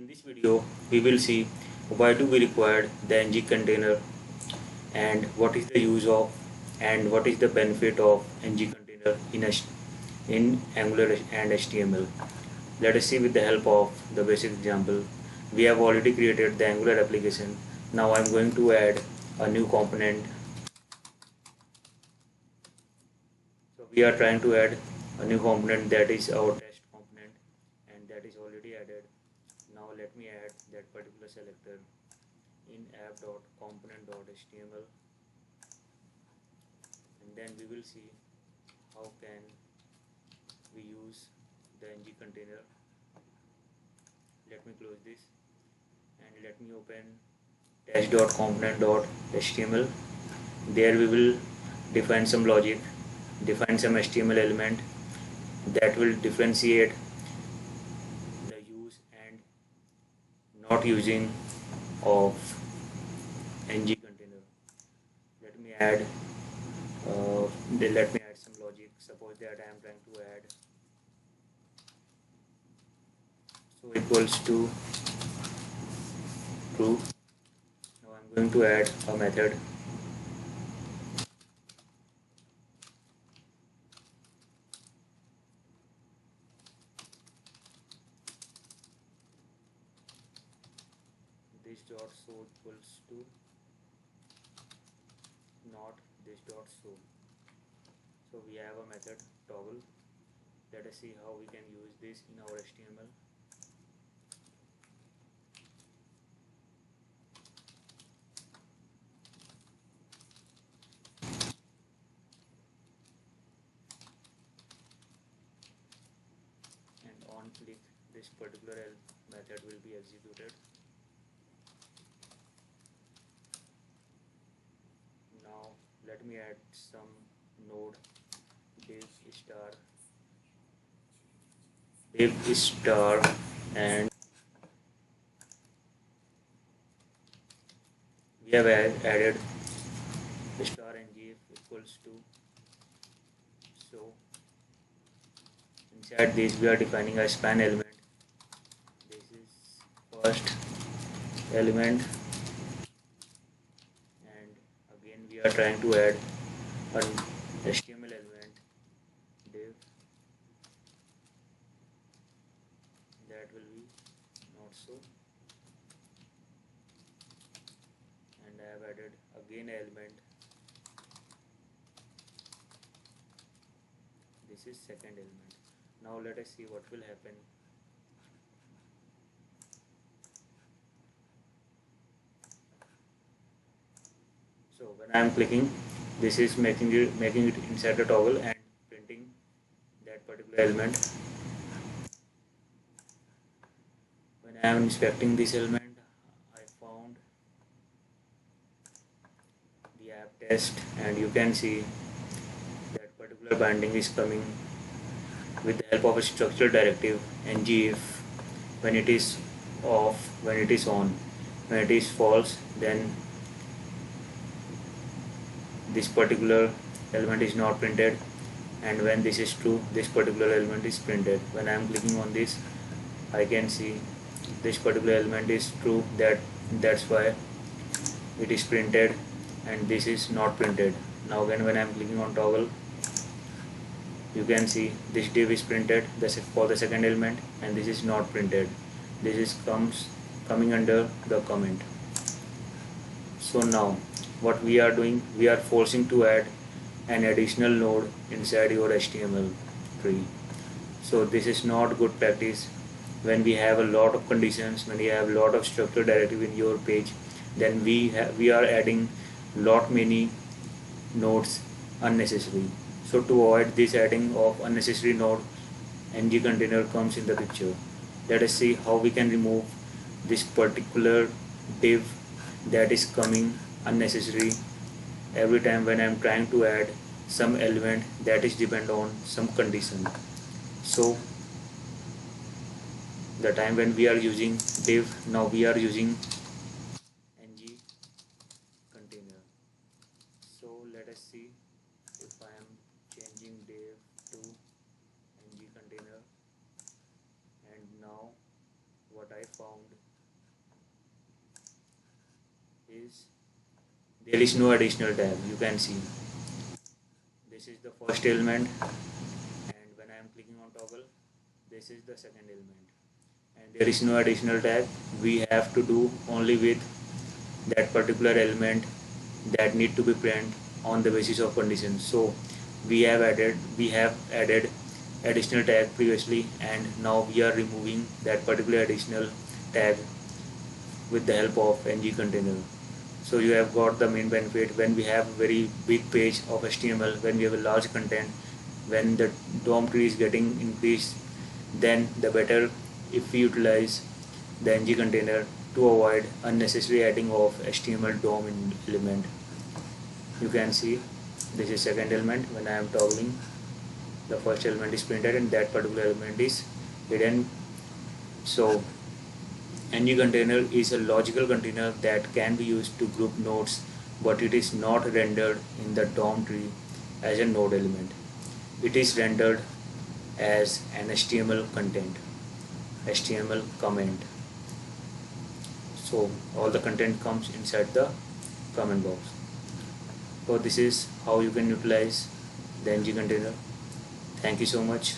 In this video, we will see why do we require the ng container and what is the use of and what is the benefit of ng container in Angular and HTML. Let us see with the help of the basic example. We have already created the Angular application. Now I am going to add a new component. So we are trying to add a new component, that is our test component, and that is already added. Now let me add that particular selector in app.component.html, and then we will see how can we use the ng container. Let me close this and let me open test.component.html. There we will define some logic, define some HTML element that will differentiate the use and not using of ng container. Let me add some logic. Suppose that I am trying to add so equals to true. Now I am going to add a method. This dot show equals to not this dot show. So we have a method toggle. Let us see how we can use this in our HTML. And on click, this particular method will be executed. Now let me add some node div star and we have added star ng equals to. So inside this we are defining a span element. This is first element, and again we are trying to add an HTML element div that will be not so, and I have added again an element. This is second element. Now let us see what will happen. So when I am clicking, this is making it inside the toggle and printing that particular element. When I am inspecting this element, I found the app test, and you can see that particular binding is coming with the help of a structural directive ng if. When it is off, when it is on, when it is false, then this particular element is not printed, and when this is true, this particular element is printed. When I am clicking on this, I can see this particular element is true, that's why it is printed, and this is not printed. Now again when I am clicking on toggle, you can see this div is printed for the second element, and this is not printed. This is coming under the comment. So now what we are doing, we are forcing to add an additional node inside your HTML tree. So this is not good practice. When we have a lot of conditions, when we have a lot of structural directive in your page, then we are adding many nodes unnecessarily. So to avoid this adding of unnecessary node, ng container comes in the picture. Let us see how we can remove this particular div that is coming unnecessary every time when I am trying to add some element that is depend on some condition. So the time when we are using div, now we are using ng container. So let us see if I am changing div to ng container, and now what I found is there is no additional tag. You can see this is the first element, and when I am clicking on toggle, this is the second element, and there is no additional tag. We have to do only with that particular element that need to be print on the basis of conditions. So we have added additional tag previously, and now we are removing that particular additional tag with the help of ng container. So you have got the main benefit. When we have very big page of HTML, when we have a large content, when the DOM tree is getting increased, then the better if we utilize the ng container to avoid unnecessary adding of HTML DOM element. You can see this is second element. When I am toggling, the first element is printed and that particular element is hidden. So ng container is a logical container that can be used to group nodes, but it is not rendered in the DOM tree as a node element. It is rendered as an HTML content, HTML comment. So all the content comes inside the comment box. So this is how you can utilize the ng container. Thank you so much.